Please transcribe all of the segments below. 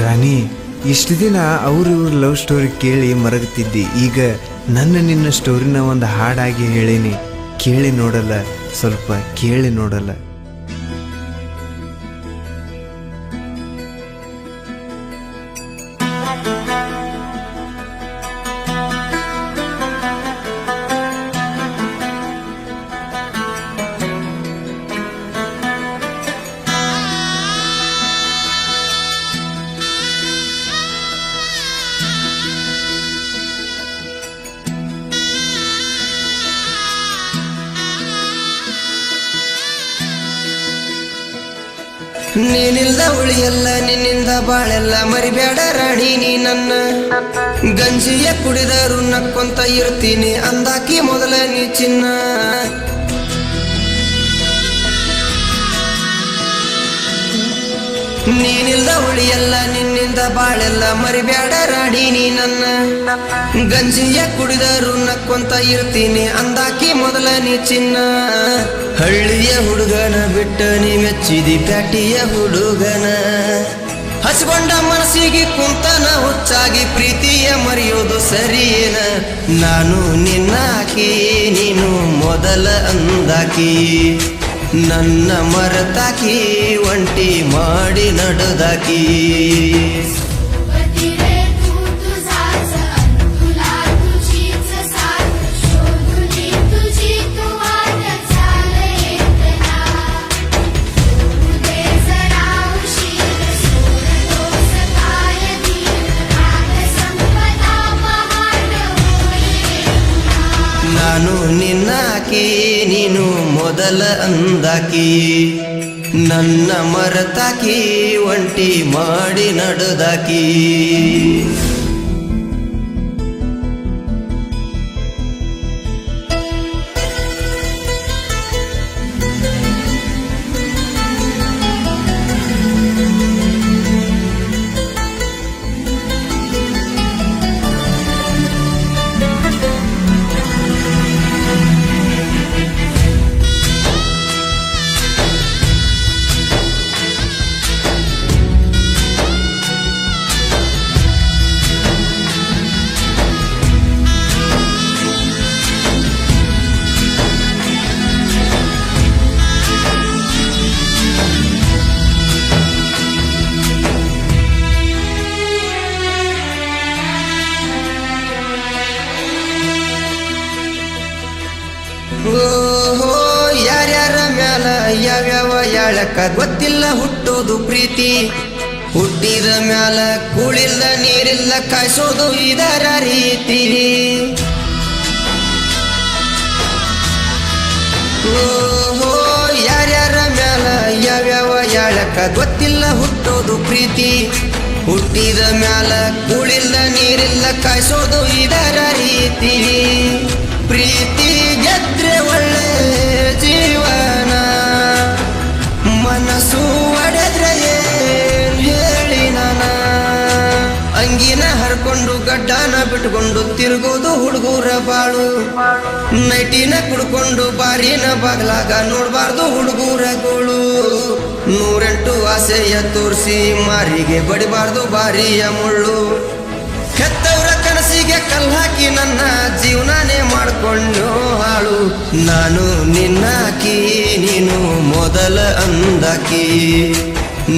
ರಾಣಿ, ಇಷ್ಟು ದಿನ ಇವ್ರ ಲವ್ ಸ್ಟೋರಿ ಕೇಳಿ ಮರಗುತ್ತಿದ್ದಿ. ಈಗ ನನ್ನ ನಿನ್ನ ಸ್ಟೋರಿನ ಒಂದು ಹಾಡಾಗಿ ಹೇಳೀನಿ. ಕೇಳಿ ನೋಡಲ್ಲ, ಸ್ವಲ್ಪ ಕೇಳಿ ನೋಡಲ್ಲ. ನೀನಿಲ್ದ ಉಳಿಯಲ್ಲ, ನಿನ್ನಿಂದ ಬಾಳೆಲ್ಲ, ಮರಿಬೇಡ ರಾಣಿ ನೀ ನನ್ನ. ಗಂಜಿಯ ಕುಡಿದರು ನಕ್ಕೊಂತ ಇರ್ತೀನಿ ಅಂದಾಕಿ ಮೊದಲ ನೀ ಚಿನ್ನ. ನೀನಿಲ್ದ ಉಳಿಯಲ್ಲ, ನಿನ್ನಿಂದ ಬಾಳೆಲ್ಲ, ಮರಿಬೇಡ ರಾಣಿ ನೀ ನನ್ನ. ಗಂಜಿಯ ಕುಡಿದರು ನಕ್ಕೊಂತ ಇರ್ತೀನಿ ಅಂದಾಕಿ ಮೊದಲ ನೀ ಚಿನ್ನ. ಹಳ್ಳಿಯ ಹುಡುಗನ ಬಿಟ್ಟ ನೀ ಮೆಚ್ಚಿದಿ ಪ್ಯಾಟಿಯ ಹುಡುಗನ. ಹಚ್ಕೊಂಡ ಮನಸ್ಸಿಗೆ ಕುಂತನ ಹುಚ್ಚಾಗಿ ಪ್ರೀತಿಯ ಮರೆಯೋದು ಸರಿಯೇನ. ನಾನು ನಿನ್ನಾಕಿ, ನೀನು ಮೊದಲ ಅಂದಾಕಿ. ನನ್ನ ಮರತಾಕಿ, ಒಂಟಿ ಮಾಡಿ ನಡೆದಾಕಿ. ನಾನು ನಿನ್ನಾಕಿ, ನೀನು ಮೊದಲ ಅಂದಾಕಿ. ನನ್ನ ಮರತಾಕಿ, ಒಂಟಿ ಮಾಡಿ ನಡೆದಾಕಿ. ಓಹೋ, ಯಾರ್ಯಾರ ಮ್ಯಾಲ ಯಾವ್ಯಾವ ಯಾಳಕ್ಕ ಗೊತ್ತಿಲ್ಲ ಹುಟ್ಟೋದು ಪ್ರೀತಿ. ಹುಟ್ಟಿದ ಮ್ಯಾಲ ಕೂಳಿಲ್ಲ ನೀರಿಲ್ಲ ಕಾಯಿಸೋದು ಇದರ ರೀತಿ. ಓಹೋ, ಯಾರ್ಯಾರ ಮ್ಯಾಲ ಯಾವ್ಯಾವ ಯಾಳಕ್ಕ ಗೊತ್ತಿಲ್ಲ ಹುಟ್ಟೋದು ಪ್ರೀತಿ. ಹುಟ್ಟಿದ ಮ್ಯಾಲ ಕೂಳಿಲ್ಲ ನೀರಿಲ್ಲ ಕಾಯಿಸೋದು ಇದರ ರೀತಿ. ಪ್ರೀತಿ ಗೆದ್ರೆ ಒಳ್ಳೆ ಜೀವನ, ಮನಸ್ಸು ಒಡೆದ್ರೆ ಏನ್ ಹೇಳಿ ನಾನ. ಅಂಗಿನ ಹರ್ಕೊಂಡು ಗಡ್ಡನ ಬಿಟ್ಕೊಂಡು ತಿರುಗೋದು ಹುಡುಗರ ಬಾಳು. ನೈಟಿನ ಕುಡ್ಕೊಂಡು ಬಾರಿನ ಬಾಗ್ಲಾಗ ನೋಡ್ಬಾರ್ದು ಹುಡುಗರ ಗೋಳು. 108 ಆಸೆಯ ತೋರಿಸಿ ಮಾರಿಗೆ ಬಡಿಬಾರ್ದು ಬಾರಿಯ ಮುಳ್ಳು. ಹೆತ್ತವ್ರ ಕನಸಿಗೆ ಕಲ್ಹಾಕಿ ನನ್ನ ಜೀವನಾನೇ ಮಾಡ್ಕೊಂಡು ಹಾಳು. ನಾನು ನಿನ್ನಾಕಿ, ನೀನು ಮೊದಲ ಅಂದಾಕಿ.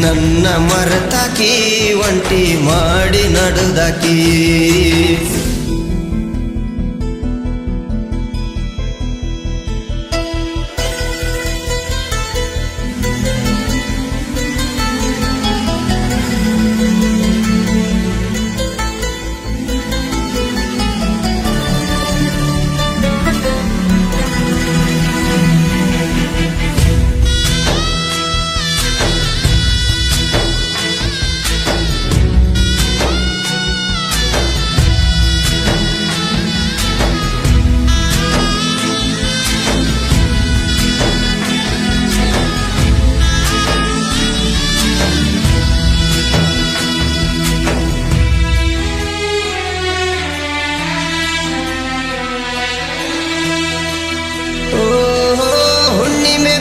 ನನ್ನ ಮರತಾಕಿ, ಒಂಟಿ ಮಾಡಿ ನಡೆದಾಕಿ.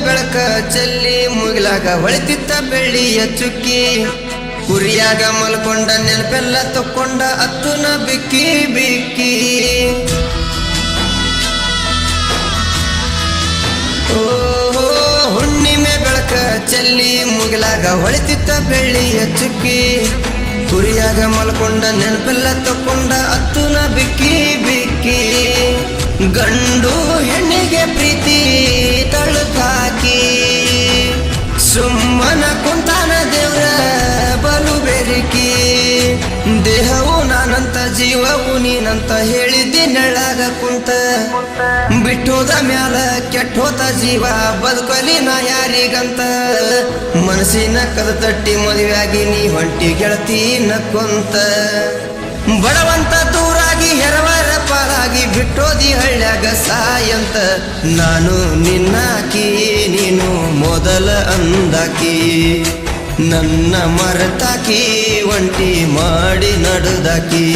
ಬೆಳಕ ಚೆಲ್ಲಿ ಮುಗಿಲಾಗ ಹೊಳಿತಿತ್ತ ಬೆಳ್ಳಿಯ ಚುಕ್ಕಿ. ಕುರಿಯಾಗ ಮಲ್ಕೊಂಡ ನೆನಪೆಲ್ಲ ತಕ್ಕೊಂಡ ಅತ್ತುನ ಬಿಕ್ಕಿ ಬಿಕ್ಕಿ ಓಹೋ ಹುಣ್ಣಿಮೆ ಬೆಳಕ ಚೆಲ್ಲಿ ಮುಗಿಲಾಗ ಹೊಳಿತಿತ್ತ ಬೆಳ್ಳಿಯ ಚುಕ್ಕಿ ಕುರಿಯಾಗ ಮಲ್ಕೊಂಡ ನೆನಪೆಲ್ಲ ತಕ್ಕೊಂಡ ಅತ್ತುನ ಬಿಕ್ಕಿ ಬಿಕ್ಕಿ ಗಂಡು ಹೆಣ್ಣಿಗೆ ಪ್ರೀತಿ ತಳುಕಾಕಿ ಸುಮ್ಮನ ಕುಂತಾನ ದೇವ್ರ ಬಲು ಬೆರಿಕಿ ದೇಹವು ನಾನಂತ ಜೀವವು ನೀನಂತ ಹೇಳಿದ್ದಿ ನೆಳ್ಳಾಗ ಕುಂತ ಬಿಟ್ಟೋದ ಮ್ಯಾಲ ಕೆಟ್ಟೋತ ಜೀವ ಬದುಕಲಿ ನಾ ಯಾರಿಗಂತ ಮನಸ್ಸಿನ ಕದ ತಟ್ಟಿ ಮದುವೆಯಾಗಿ ನೀ ಹೊಂಟಿ ಗೆಳತಿ ನಕ್ಕೊಂತ ಬಡವಂತ ದೂರಾಗಿ ಹೆರವರ ಪಾಲಾಗಿ ಬಿಟ್ಟೋದಿ ಹಳ್ಳ್ಯಾಗ ಸಾಯಂತ ನಾನು ನಿನ್ನಾಕಿ ನೀನು ಮೊದಲ ಅಂದಾಕಿ ನನ್ನ ಮರೆತಾಕಿ ಒಂಟಿ ಮಾಡಿ ನಡುದಾಕಿ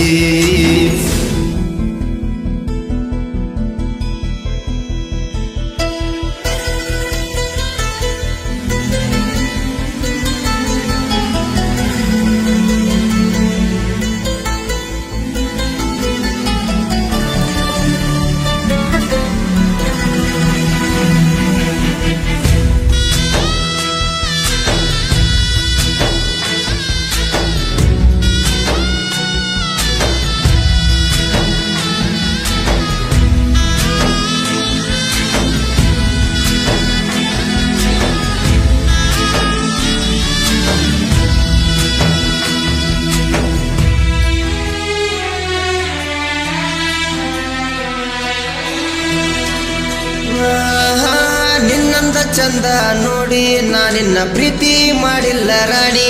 ನಿನ್ನಂದ ಚಂದ ನೋಡಿ ನಾನಿನ್ನ ಪ್ರೀತಿ ಮಾಡಿಲ್ಲ ರಾಣಿ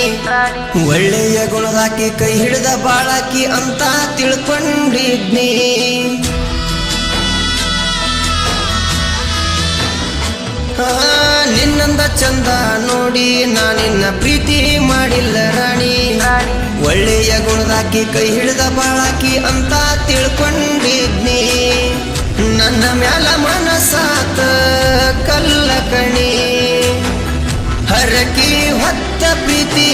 ಒಳ್ಳೆಯ ಗುಣದಾಕಿ ಕೈ ಹಿಡಿದ ಬಾಳಾಕಿ ಅಂತ ತಿಳ್ಕೊಂಡಿದ್ನಿ ನಿನ್ನಂದ ಚಂದ ನೋಡಿ ನಾನಿನ್ನ ಪ್ರೀತಿ ಮಾಡಿಲ್ಲ ರಾಣಿ ಒಳ್ಳೆಯ ಗುಣದಾಕಿ ಕೈ ಹಿಡಿದ ಬಾಳಾಕಿ ಅಂತ ತಿಳ್ಕೊಂಡಿದ್ನಿ ನನ್ನ ಮ್ಯಾಲ ಮನಸಾತ ಕಲ್ಲ ಕಣಿ ಹರಕಿ ಹೊತ್ತ ಪ್ರೀತಿ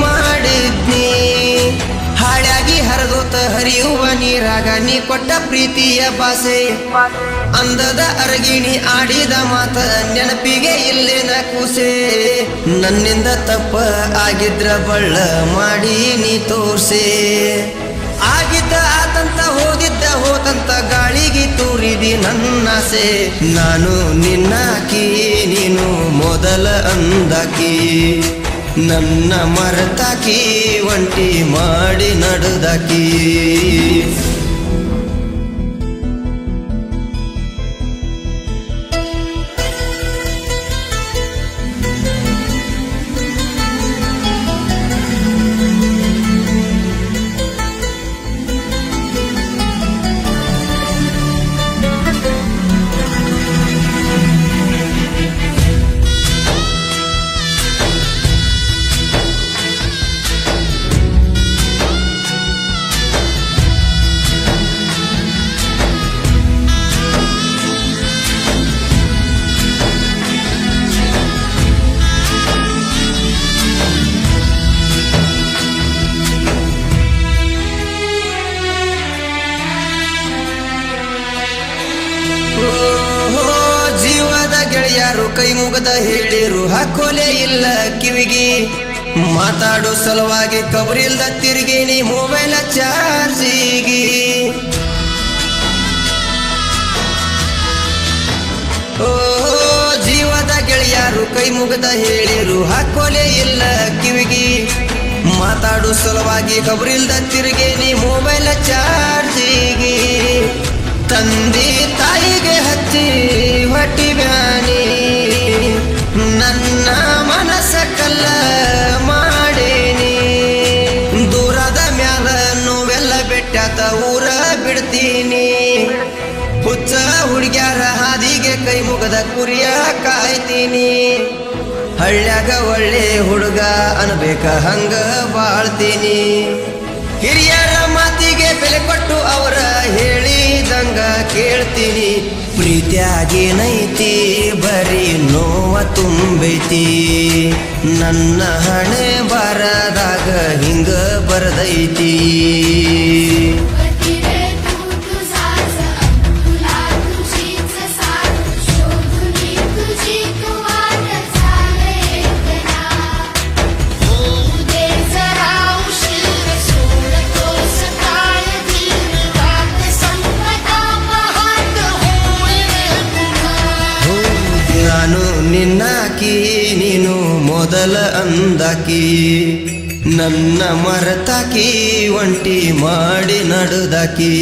ಮಾಡಿದ್ನಿ ಹಾಳಾಗಿ ಹರಿದೋತ ಹರಿಯುವ ನೀರಾಗ ನೀ ಕೊಟ್ಟ ಪ್ರೀತಿಯ ಭಾಷೆ ಅಂದದ ಅರಗಿಣಿ ಆಡಿದ ಮಾತ ನೆನಪಿಗೆ ಇಲ್ಲೇನ ಕೂಸೆ ನನ್ನಿಂದ ತಪ್ಪ ಆಗಿದ್ರ ಬಳ್ಳ ಮಾಡಿ ನೀ ತೋರ್ಸೆ ಆಗಿದ್ದ ಆತಂತ ಹೋದಿದ್ದ ಹೋತಂತ ಗಾಳಿಗೆ ತೂರಿದಿ ನನ್ನಾಸೆ ನಾನು ನಿನ್ನಾಕಿ ನೀನು ಮೊದಲ ಅಂದಾಕಿ ನನ್ನ ಮರೆತಾಕಿ ಒಂಟಿ ಮಾಡಿ ನಡುದಾಕಿ ಜೀವದ ಗೆಳೆಯರು ಕೈ ಮುಗದ ಹೇಳಿರು ಹಾಕೋಲೆ ಇಲ್ಲ ಕಿವಿಗಿ ಮಾತಾಡೋ ಸಲುವಾಗಿ ಕಬರಿಲ್ದ ತಿರುಗೇನಿ ಮೊಬೈಲ ಚಾರ್ಜಿಗಿ ಜೀವದ ಗೆಳೆಯರು ಕೈ ಮುಗದ ಹೇಳಿರು ಹಾಕೋಲೆ ಇಲ್ಲ ಕಿವಿಗಿ ಮಾತಾಡೋ ಸಲುವಾಗಿ ಕಬರಿಲ್ದ ತಿರುಗೇನಿ ಮೊಬೈಲ ಚಾರ್ಜಿಗಿ ತಂದೆ ತಾಯಿಗೆ ಹಚ್ಚಿ ಹೊಟ್ಟಿ ಬ್ಯಾನಿ ನನ್ನ ಮನಸ್ಸ ಕಲ್ಲ ಮಾಡೇನಿ ದೂರದ ಮ್ಯಾಲ ನೋವೆಲ್ಲ ಬೆಟ್ಟಾತ ಊರ ಬಿಡ್ತೀನಿ ಹುಚ್ಚ ಹುಡುಗ್ಯಾರ ಹಾದಿಗೆ ಕೈ ಮುಗದ ಕುರಿಯ ಕಾಯ್ತೀನಿ ಹಳ್ಳ್ಯಾಗ ಒಳ್ಳೆ ಹುಡುಗ ಅನ್ಬೇಕ ಹಂಗ ಬಾಳ್ತೀನಿ ಹಿರಿಯರ ಮಾತಿಗೆ ಬೆಲೆ ಕೊಟ್ಟು ಅವರ ಹೇಳಿದಂಗ ಕೇಳ್ತೀನಿ ಪ್ರೀತ್ಯಾಗೇನೈತಿ ಬರೀ ನೋವ ತುಂಬೈತಿ ನನ್ನ ಹಣೆ ಬರದಾಗ ಹಿಂಗ ಬರದೈತಿ ನಾನು ನಿನ್ನಾಕಿ ನೀನು ಮೊದಲ ಅಂದಾಕಿ ನನ್ನ ಮರತಾಕಿ ಒಂಟಿ ಮಾಡಿ ನಡುದಾಕಿ